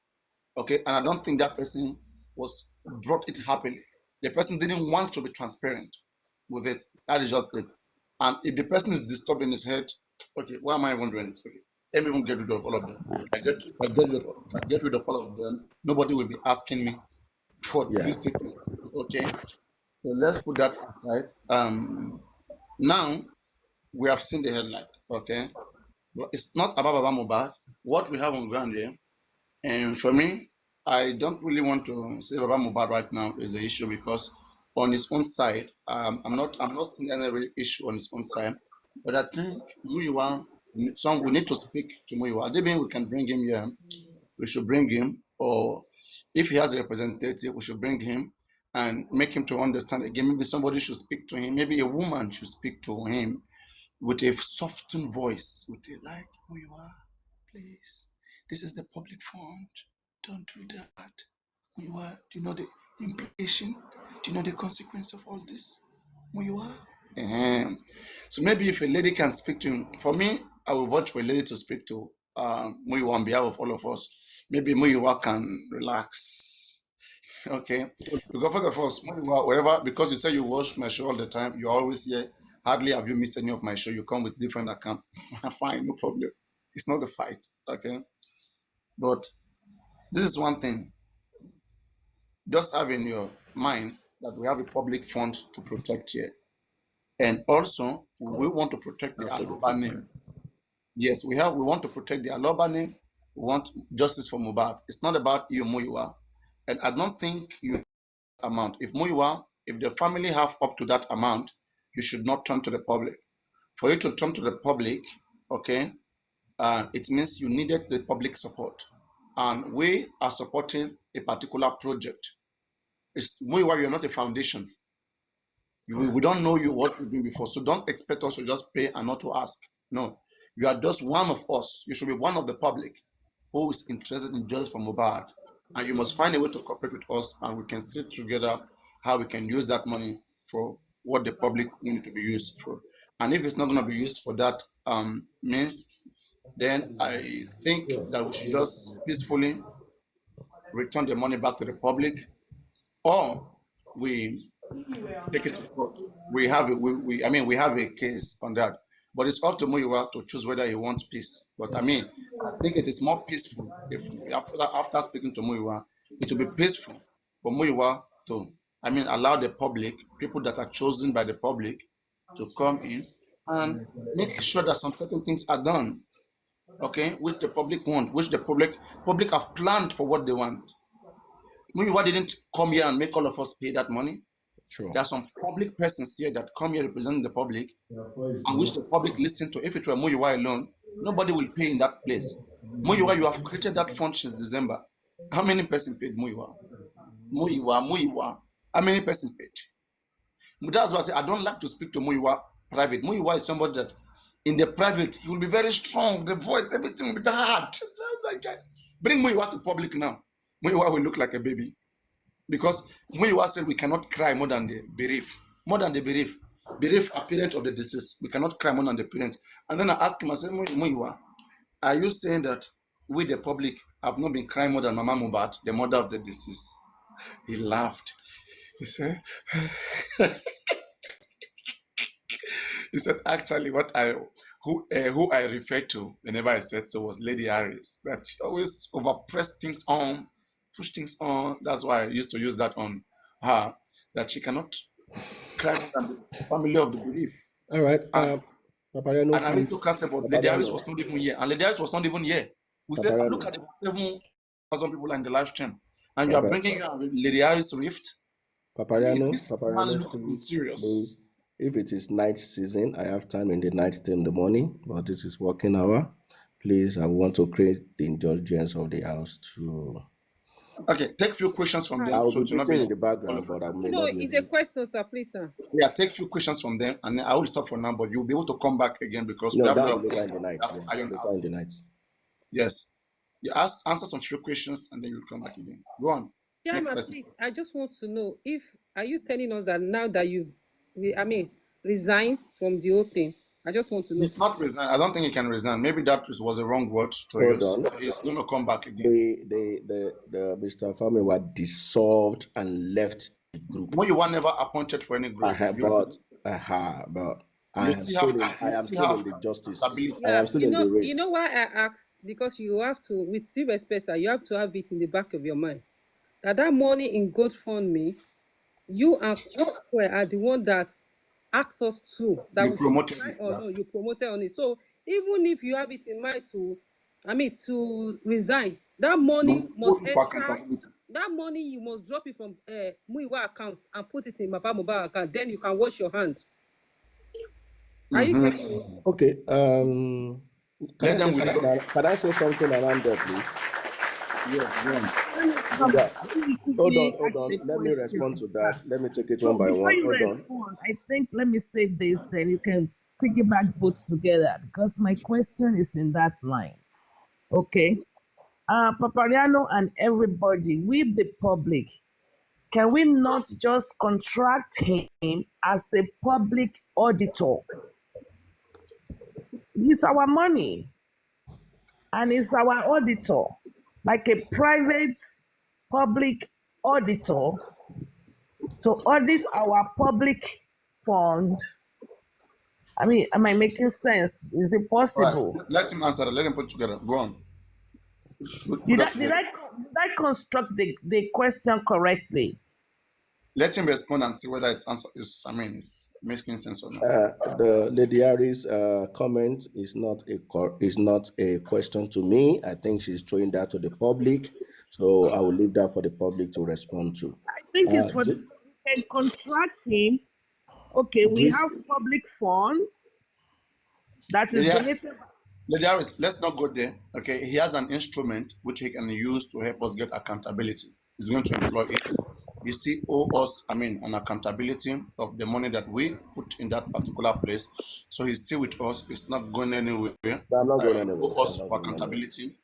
Okay, and I don't think that person was brought it happily. The person didn't want to be transparent with it. That is just it. And if the person is disturbed in his head, okay, why am I even doing this? Okay, let me even get rid of all of them. If I get rid of all of them, nobody will be asking me for
Yeah.
this statement. Okay, so let's put that aside. Now we have seen the headline. Okay, but it's not about Baba Mohbad. What we have on ground here. And for me, I don't really want to say Baba Mohbad right now is the issue because on his own side, I'm not seeing any real issue on his own side. But I think Muyiwa, we need to speak to Muyiwa. Maybe we can bring him here. We should bring him, or if he has a representative, we should bring him and make him to understand again. Maybe somebody should speak to him. Maybe a woman should speak to him with a softened voice, with a like, who you are, please. This is the public fund. Don't do that. Who you are, do you know the implication? Do you know the consequence of all this? Who you are? Ehen. So maybe if a lady can speak to him, for me, I will vote for a lady to speak to Muyiwa on behalf of all of us. Maybe Muyiwa can relax. Okay. Because first of all, wherever, because you say you watch my show all the time, you're always here. Hardly have you missed any of my show. You come with different account. Fine, no problem. It's not a fight. Okay. But this is one thing. Just have in your mind that we have a public fund to protect here. And also we want to protect the Aloba
Absolutely.
name. Yes, we want to protect the Aloba name. We want justice for Mohbad. It's not about you, Muyiwa. And I don't think you amount. If Muyiwa, if the family have up to that amount, you should not turn to the public. For you to turn to the public, okay, it means you needed the public support. And we are supporting a particular project. It's Muyiwa, you're not a foundation. We don't know you what you've been before. So don't expect us to just pay and not to ask. No. You are just one of us. You should be one of the public who is interested in justice for Mohbad. And you must find a way to cooperate with us and we can sit together how we can use that money for what the public need to be used for. And if it's not going to be used for that means, then I think that we should just peacefully return the money back to the public, or we take it to court. We have I mean we have a case on that. But it's up to Muyiwa to choose whether he wants peace. But I mean, I think it is more peaceful if after speaking to Muyiwa, it will be peaceful for Muyiwa to, I mean, allow the public, people that are chosen by the public, to come in and make sure that some certain things are done, okay, which the public want, which the public have planned for what they want. Muyiwa didn't come here and make all of us pay that money.
Sure.
There are some public persons here that come here representing the public and which the public listen to. If it were Muyiwa alone, nobody will pay in that place. Muyiwa, you have created that fund since December. How many person paid Muyiwa? Muyiwa. How many person paid? But that's why I say I don't like to speak to Muyiwa private. Muyiwa is somebody that in the private, he will be very strong. The voice, everything will be hard. Like, bring Muyiwa to public now. Muyiwa will look like a baby. Because Muyiwa said we cannot cry more than the bereaved. More than the bereaved. Bereaved are parents of the deceased. We cannot cry more than the parents. And then I asked him, I said, Muyiwa, are you saying that we, the public, have not been crying more than Mama Mohbad, the mother of the deceased? He laughed. He said, he said, actually, who I referred to whenever I said so was Lady Harris. That she always overpress things on, push things on. That's why I used to use that on her. That she cannot cry more than the family of the bereaved.
All right.
And
Papariano,
and
please.
aristocracy, but Lady Harris
Papariano.
was not even here. And Lady Harris was not even here. We said, look
Papariano.
at the 7,000 people in the live stream. And you are
Papa,
bringing Lady Harris Rift. I mean,
Papariano.
this man
Papariano,
look
please.
unserious.
Please. If it is night season, I have time in the night till in the morning, but this is working hour. Please, I want to create the indulgence of the house to.
Okay, take few questions from
I
them.
will
So
be
to not be
listening in the
all
background,
over.
but I may
No,
not be
it's a
able.
question, sir. Please, sir.
Yeah, take few questions from them, and then I will stop for now. But you'll be able to come back again because we
No,
have a
that's
lot of
later
things
in the
that we
night.
have to
Yeah,
iron
later
out.
in the night.
Yes, you answer some few questions, and then you'll come back again. Go on. Next
Chairman,
person.
please, I just want to know if are you telling us that now that resigned from the whole thing? I just want to know.
He's not resign. I don't think he can resign. Maybe that was a wrong word to
Hold
use.
on.
He's going to come back again.
The Mr. Fami were dissolved and left the group.
Mohbad never appointed for any group.
But I
You
am
see,
still
have
in, I
you
am
see
still
have
in the justice.
accountability.
I
Yeah,
am still in the
you know
race.
why I asked? Because you have to, with due respect, sir, you have to have it in the back of your mind that money in GoFundMe, you and Square are the one that asked us to that
You
we should
promoted
resign
it.
or
Yeah.
no, you promoted on it. So even if you have it in mind to resign, that money
You
must
hold for
enter.
accountability.
That money you must drop it from Muyiwa account and put it in Baba Mohbad account. Then you can wash your hand. Are you getting it?
Okay.
Let them withdraw.
Can I say something around there, please?
Yes, go on.
Yeah.
Let me
Hold
quickly
on, hold
ask
on.
a
Let me respond
question,
to
sir.
that. Let me take it
So
one by
before
one.
you
Hold on.
respond, I think let me say this, then you can piggyback both together because my question is in that line. Okay. Papariano and everybody, we the public, can we not just contract him as a public auditor? It's our money and it's our auditor, like a private public auditor to audit our public fund. I mean, am I making sense? Is it
All right.
possible?
Let him answer that. Let him put it together. Go on. Put
Did
that
I did
together.
I did I construct the question correctly?
Let him respond and see whether it's answer is. I mean, it's making sense or not.
The Lady Harris comment is not a question to me. I think she's throwing that to the public, so I will leave that for the public to respond to.
I think it's for the we can contract him. Okay, we
This
have public funds that is
Lady
donated.
Lady Harris, let's not go there. Okay, he has an instrument which he can use to help us get accountability. He's going to employ it. You see, owe us, I mean, an accountability of the money that we put in that particular place. So he's still with us. It's not going anywhere.
I'm not going anywhere.
Owe
I'm
us
not
for
going anywhere.
accountability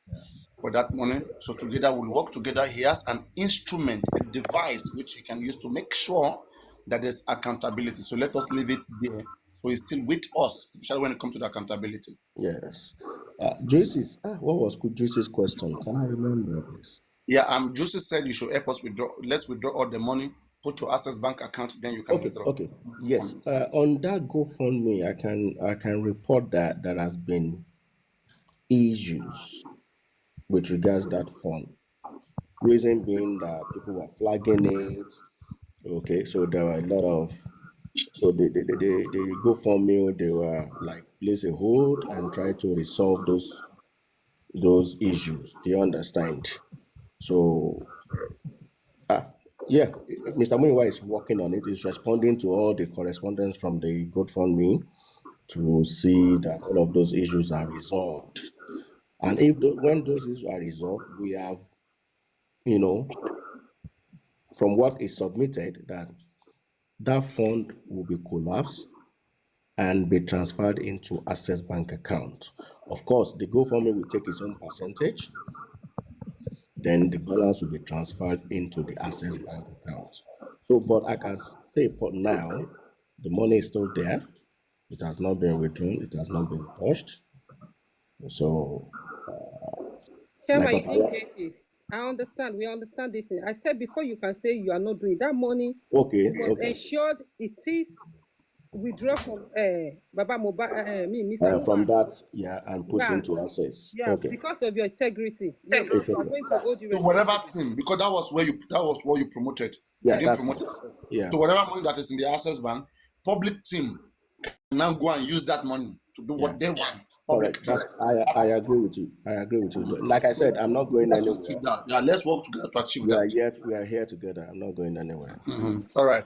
for that money. So together we'll work together. He has an instrument, a device which he can use to make sure that there's accountability. So let us leave it there. So he's still with us, especially when it comes to the accountability.
Yes. What was Joyce's question? Can I remember, please?
Yeah, Joseph said you should help us withdraw. Let's withdraw all the money, put your access bank account, then you can withdraw.
Okay. Yes. On that GoFundMe, I can report that there has been issues with regards that fund. Reason being that people were flagging it. Okay, so there were a lot of so they GoFundMe, they were like place a hold and try to resolve those issues. Do you understand? So yeah, Mr. Muyiwa is working on it. He's responding to all the correspondence from the GoFundMe to see that all of those issues are resolved. And when those issues are resolved, we have, from what is submitted, that fund will be collapsed and be transferred into Access Bank account. Of course, the GoFundMe will take its own percentage, then the balance will be transferred into the Access Bank account. So, but I can say for now, the money is still there. It has not been withdrawn. It has not been touched. So, like
Chairman, you didn't
Papa,
get it. I understand. We understand this thing. I said before you can say you are not doing that money,
okay,
you must
okay,
ensure it is withdraw from Baba Mohbad, Mr.
From
Mohbad.
that, and put
Yeah,
into access.
yeah,
Okay.
because of your integrity. Yeah,
It's
we are
okay.
going to hold you
So whatever
responsible.
team, because that was what you promoted. You
Yeah,
didn't
that's
promote
fine.
yourself.
Yeah.
So whatever money that is in the access bank, public team can now go and use that money to do
Yeah.
what they want. Public
Correct.
team.
I agree with you. I agree with you. Like I said, I'm not going
Let's achieve
anywhere.
that. Yeah, let's work together to achieve
We
that.
are here together. I'm not going anywhere.
All right.